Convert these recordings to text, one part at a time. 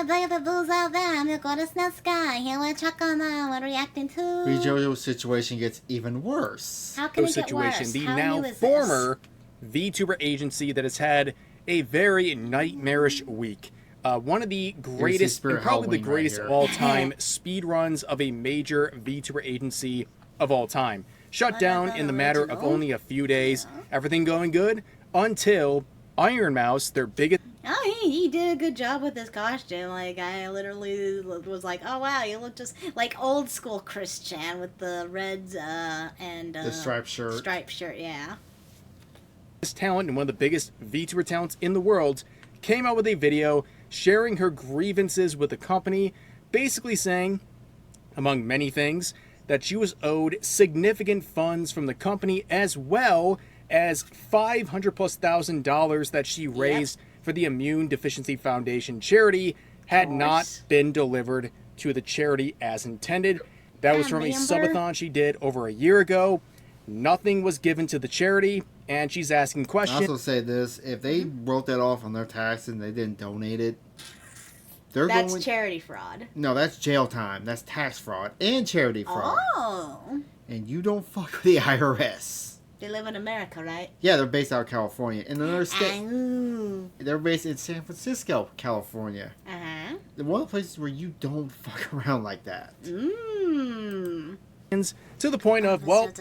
baby boo's out there. I'm going to the sky. Here we're chucking on. We're reacting to. Vshojo's situation gets even worse. How can it get worse? The How now new is former VTuber agency that has had a very nightmarish week. One of the greatest, and probably the greatest of all time, speed runs of a major VTuber agency of all time. Shut down in the matter of only a few days. Everything going good until Iron Mouse, their biggest. Oh, he did a good job with his costume. Like, I literally was like, oh wow, you look just like old school Christian with the reds and the striped shirt. Striped shirt, yeah. This talent and one of the biggest VTuber talents in the world came out with a video sharing her grievances with the company, basically saying, among many things, that she was owed significant funds from the company as well as $500,000+ that she raised for the Immune Deficiency Foundation charity had not been delivered to the charity as intended. That was from a subathon she did over a year ago. Nothing was given to the charity, and she's asking questions. I also say this, if they wrote that off on their taxes and they didn't donate it, that's charity fraud. No, that's jail time. That's tax fraud and charity fraud. Oh. And you don't fuck with the IRS. They live in America, right? Yeah, they're based out of California. In another state. Ooh. They're based in San Francisco, California. Uh-huh. One of the places where you don't fuck around like that. Mmm. To the point of, well,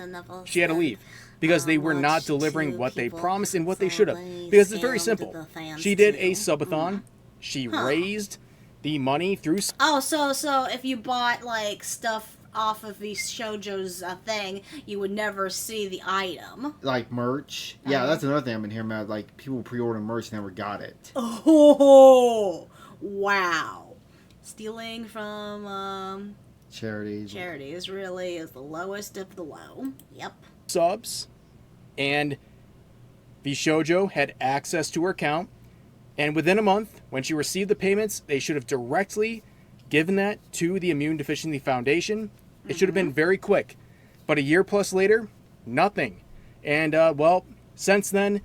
she had to leave because they were not delivering what they promised and what they should have. Because it's very simple. She did a subathon. She raised the money through. Oh, so if you bought like stuff off of Vshojo's thing, you would never see the item. Like merch. Yeah, that's another thing I've been hearing about. Like people pre-order merch and never got it. Oh, wow! Stealing from charities really is the lowest of the low. Yep. Subs, and Vshojo had access to her account. And within a month, when she received the payments, they should have directly given that to the Immune Deficiency Foundation. It should have been very quick. But a year plus later, nothing. And, well, since then,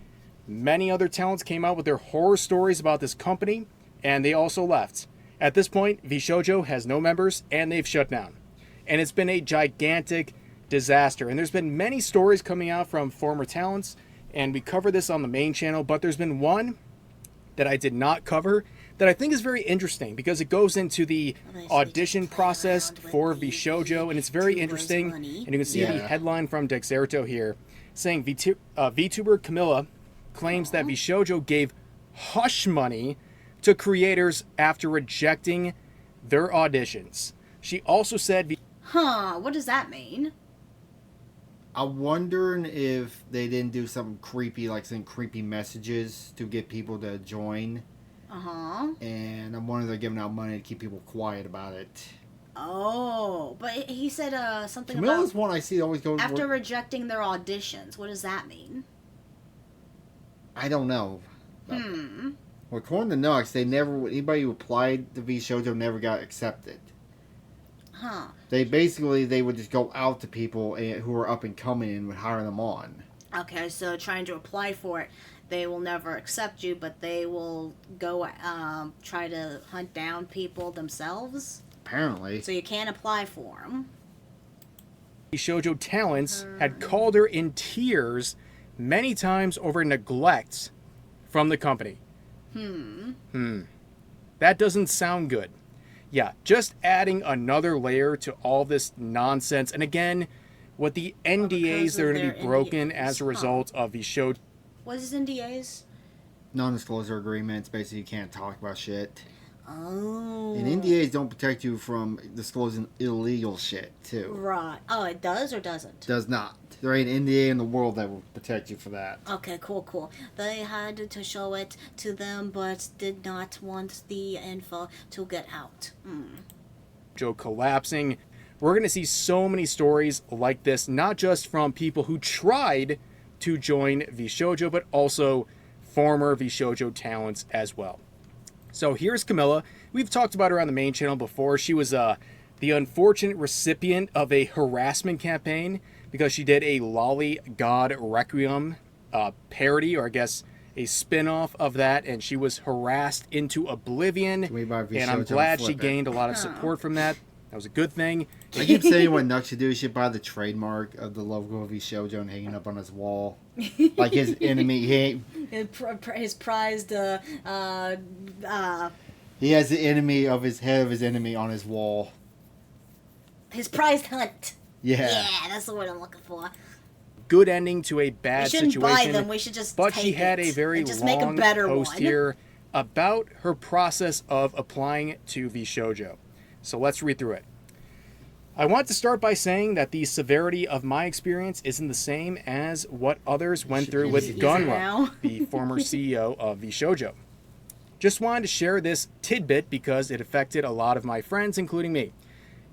many other talents came out with their horror stories about this company, and they also left. At this point, Vshojo has no members, and they've shut down. And it's been a gigantic disaster. And there's been many stories coming out from former talents, and we cover this on the main channel, but there's been one that I did not cover that I think is very interesting because it goes into the audition process for Vshojo, and it's very interesting. And you can see the headline from Dexerto here saying VTuber Camilla claims that Vshojo gave hush money to creators after rejecting their auditions. She also said... What does that mean? I'm wondering if they didn't do something creepy, like send creepy messages to get people to join. And I'm wondering if they're giving out money to keep people quiet about it. Oh, but he said something Camilla's about... one I see always go... After rejecting their auditions. What does that mean? I don't know. Well, according to Nux, anybody who applied to Vshojo never got accepted. They would just go out to people who were up and coming and would hire them on. Okay, so trying to apply for it, they will never accept you, but they will go try to hunt down people themselves? Apparently. So you can't apply for them. Vshojo talents had called her in tears many times over neglect from the company. That doesn't sound good. Yeah, just adding another layer to all this nonsense. And again, with the NDAs that are going to be broken as a result of Vshojo. What is NDAs? Non-disclosure agreements. Basically, you can't talk about shit. Oh. And NDAs don't protect you from disclosing illegal shit, too. Right. Oh, it does or doesn't? Does not. There ain't an NDA in the world that will protect you for that. Okay, cool. They had to show it to them, but did not want the info to get out. Joe collapsing. We're going to see so many stories like this, not just from people who tried to join Vshojo, but also former Vshojo talents as well. So here's Camilla. We've talked about her on the main channel before. She was the unfortunate recipient of a harassment campaign because she did a Lolly God Requiem parody, or I guess a spin-off of that, and she was harassed into oblivion. And I'm glad she gained a lot of support from that. That was a good thing. I keep saying what Nuck should do. He should buy the trademark of the logo of Vshojo and hang it up on his wall. Like his enemy. His prized... he has the enemy of his head of his enemy on his wall. His prized hunt. Yeah. Yeah, that's the word I'm looking for. Good ending to a bad situation. We shouldn't buy them. We should just But take she had it a very and just long make a better post one. here about her process of applying to Vshojo. So let's read through it. I want to start by saying that the severity of my experience isn't the same as what others went through with Gunra, the former CEO of Vshojo. Just wanted to share this tidbit because it affected a lot of my friends, including me.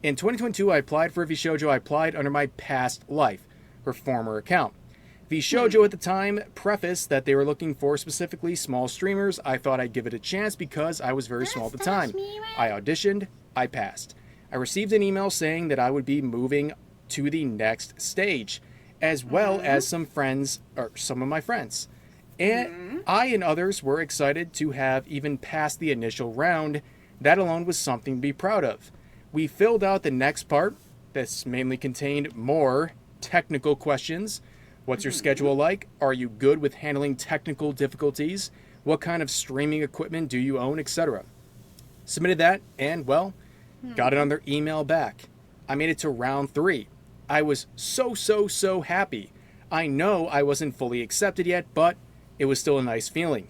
In 2022, I applied for Vshojo. I applied under my past life, her former account. Vshojo at the time prefaced that they were looking for specifically small streamers. I thought I'd give it a chance because I was very small at the time. I auditioned. I passed. I received an email saying that I would be moving to the next stage, as well as some of my friends. And I and others were excited to have even passed the initial round. That alone was something to be proud of. We filled out the next part. This mainly contained more technical questions. What's your schedule like? Are you good with handling technical difficulties? What kind of streaming equipment do you own, etc.? Submitted that and, well, got another email back. I made it to round 3. I was so happy. I know I wasn't fully accepted yet, but it was still a nice feeling.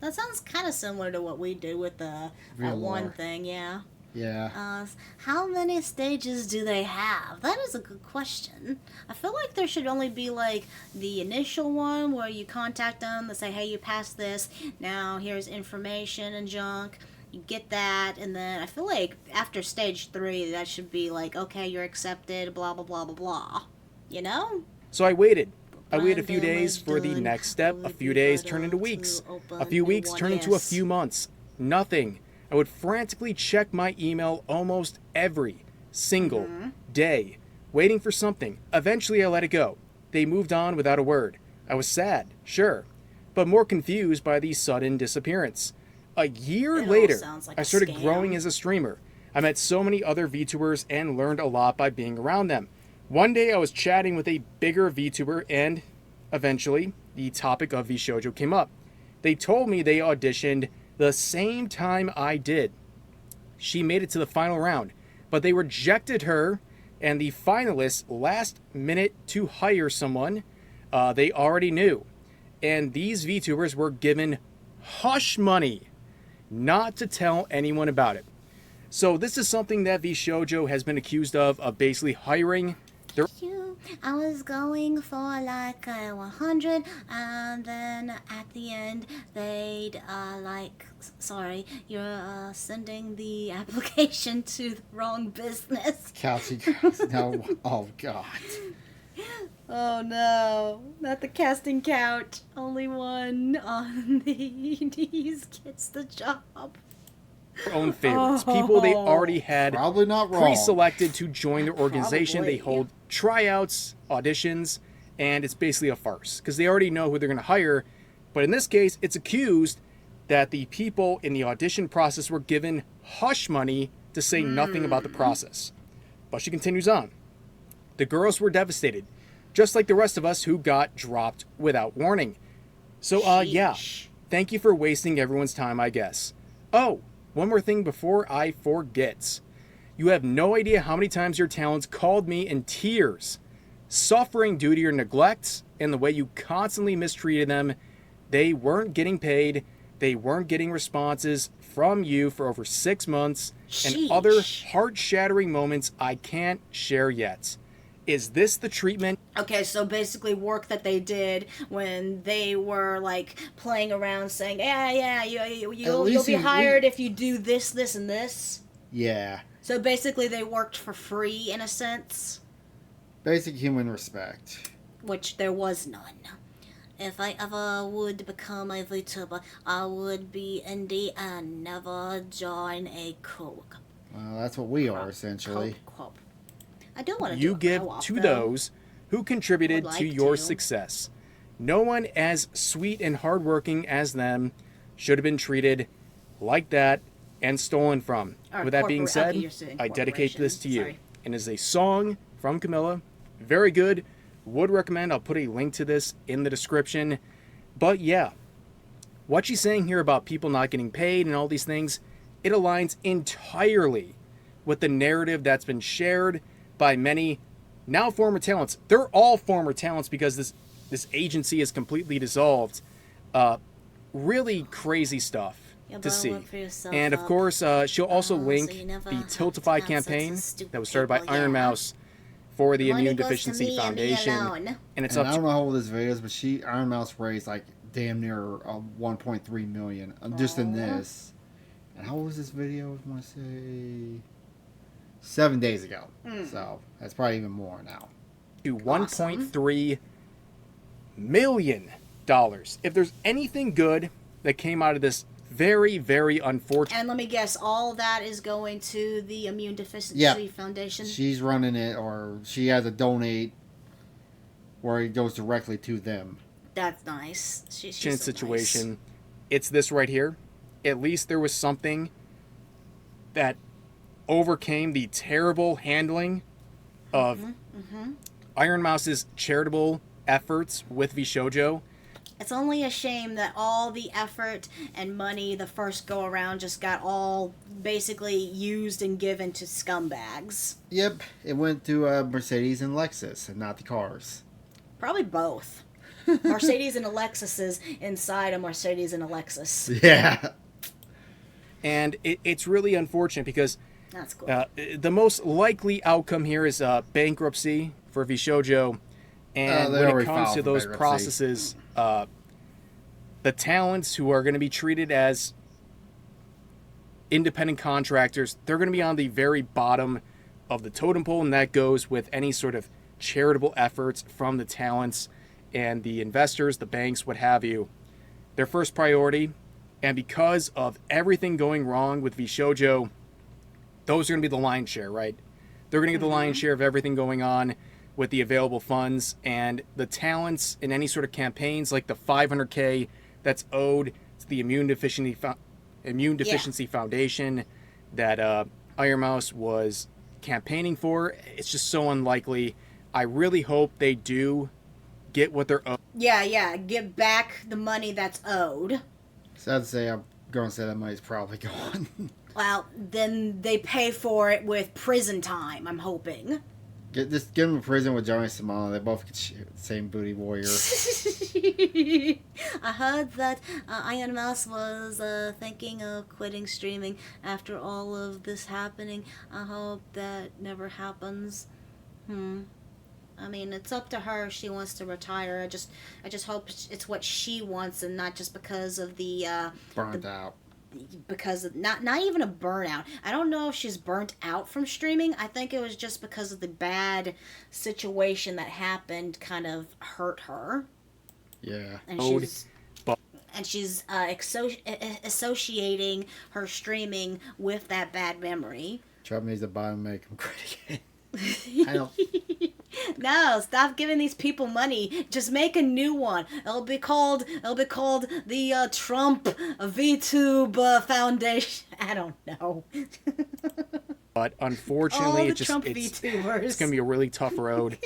That sounds kind of similar to what we do with the one thing, yeah. Yeah. How many stages do they have? That is a good question. I feel like there should only be like the initial one where you contact them, they say, hey, you passed this, now here's information and junk. You get that, and then I feel like after stage 3, that should be like, okay, you're accepted, blah, blah, blah, blah, blah. You know? So I waited. I waited a few days for the next step. A few days turned into weeks. A few weeks turned into a few months. Nothing. I would frantically check my email almost every single day, waiting for something. Eventually, I let it go. They moved on without a word. I was sad, sure, but more confused by the sudden disappearance. A year later, I started growing as a streamer. I met so many other VTubers and learned a lot by being around them. One day I was chatting with a bigger VTuber and, eventually, the topic of Vshojo came up. They told me they auditioned the same time I did. She made it to the final round, but they rejected her and the finalists last minute to hire someone they already knew. And these VTubers were given hush money not to tell anyone about it. So this is something that Vshojo has been accused of basically hiring their... I was going for like 100, and then at the end they'd sorry, you're sending the application to the wrong business. Kelsey, no, oh God. Oh no, not the casting couch. Only one on these gets the job. Own favorites, people they already had probably not wrong. pre-selected to join their organization. Probably. They hold tryouts, auditions, and it's basically a farce because they already know who they're going to hire. But in this case, it's accused that the people in the audition process were given hush money to say nothing about the process. But she continues on. The girls were devastated, just like the rest of us who got dropped without warning. So, yeah, thank you for wasting everyone's time, I guess. Oh, one more thing before I forget. You have no idea how many times your talents called me in tears, suffering due to your neglect and the way you constantly mistreated them. They weren't getting paid. They weren't getting responses from you for over 6 months, and other heart-shattering moments I can't share yet. Is this the treatment? Okay, so basically work that they did when they were like playing around saying, yeah, you'll be hired if you do this, this, and this. Yeah. So basically they worked for free in a sense. Basic human respect. Which there was none. If I ever would become a VTuber, I would be indie and never join a crew. Well, that's what we are, essentially. I do want to you give to those who contributed to your success. no one as sweet and hardworking as them should have been treated like that and stolen from. Or With that being said, okay, you're saying I dedicate this to you. Sorry. And is a song from Camilla. Very good. Would recommend. I'll put a link to this in the description. But yeah, what she's saying here about people not getting paid and all these things, it aligns entirely with the narrative that's been shared by many now former talents. They're all former talents because this agency is completely dissolved. Really crazy stuff to see. And of course, she'll also link the Tiltify campaign that was started by Iron Mouse for the Immune Deficiency Foundation. And it's and up I don't to know how old this video is, but Iron Mouse raised like damn near 1.3 million just in this. And how old was this video? I want to say 7 days ago. So that's probably even more now. to $1.3 million. If there's anything good that came out of this very, very unfortunate. And let me guess, all that is going to the Immune Deficiency Foundation? She's running it, or she has a donate where it goes directly to them. That's nice. She's Chin so situation. nice. It's this right here. At least there was something that overcame the terrible handling of Iron Mouse's charitable efforts with Vshojo. It's only a shame that all the effort and money the first go around just got all basically used and given to scumbags. Yep, it went to Mercedes and Lexus, and not the cars. Probably both. Mercedes and a Lexus's inside a Mercedes and a Lexus. Yeah. And it's really unfortunate because That's cool. the most likely outcome here is bankruptcy for Vshojo. And They when it already comes filed to for those bankruptcy. processes, the talents who are going to be treated as independent contractors, they're going to be on the very bottom of the totem pole, and that goes with any sort of charitable efforts from the talents and the investors, the banks, what have you. Their first priority, and because of everything going wrong with Vshojo, those are going to be the lion's share, right? They're going to get the lion's share of everything going on with the available funds, and the talents in any sort of campaigns, like the $500K that's owed to the Immune Deficiency Foundation that Iron Mouse was campaigning for. It's just so unlikely. I really hope they do get what they're owed. Yeah, give back the money that's owed. Sad to say, I'm going to say that money's probably gone. Well, then they pay for it with prison time, I'm hoping. Just get them in prison with Johnny Simone. They both get the same booty warrior. I heard that Iron Mouse was thinking of quitting streaming after all of this happening. I hope that never happens. I mean, it's up to her if she wants to retire. I just hope it's what she wants and not just because of the Burned out. because of not even a burnout. I don't know if she's burnt out from streaming. I think it was just because of the bad situation that happened kind of hurt her. Yeah. And she's associating her streaming with that bad memory. Trump needs to buy and make him quit again. I don't. No, stop giving these people money. Just make a new one. It'll be called the Trump VTube Foundation. I don't know. But unfortunately, it's going to be a really tough road.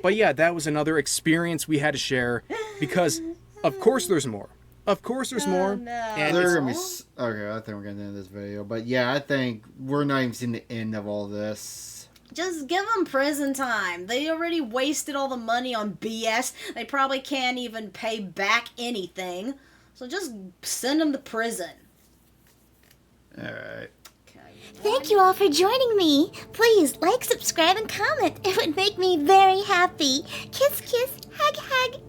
But yeah, that was another experience we had to share because, of course, there's more. Of course, there's more. No. And They're gonna be okay. I think we're gonna end this video, but yeah, I think we're not even seeing the end of all this. Just give them prison time. They already wasted all the money on BS. They probably can't even pay back anything. So just send them to prison. All right. Thank you all for joining me. Please like, subscribe, and comment. It would make me very happy. Kiss, kiss, hug, hug.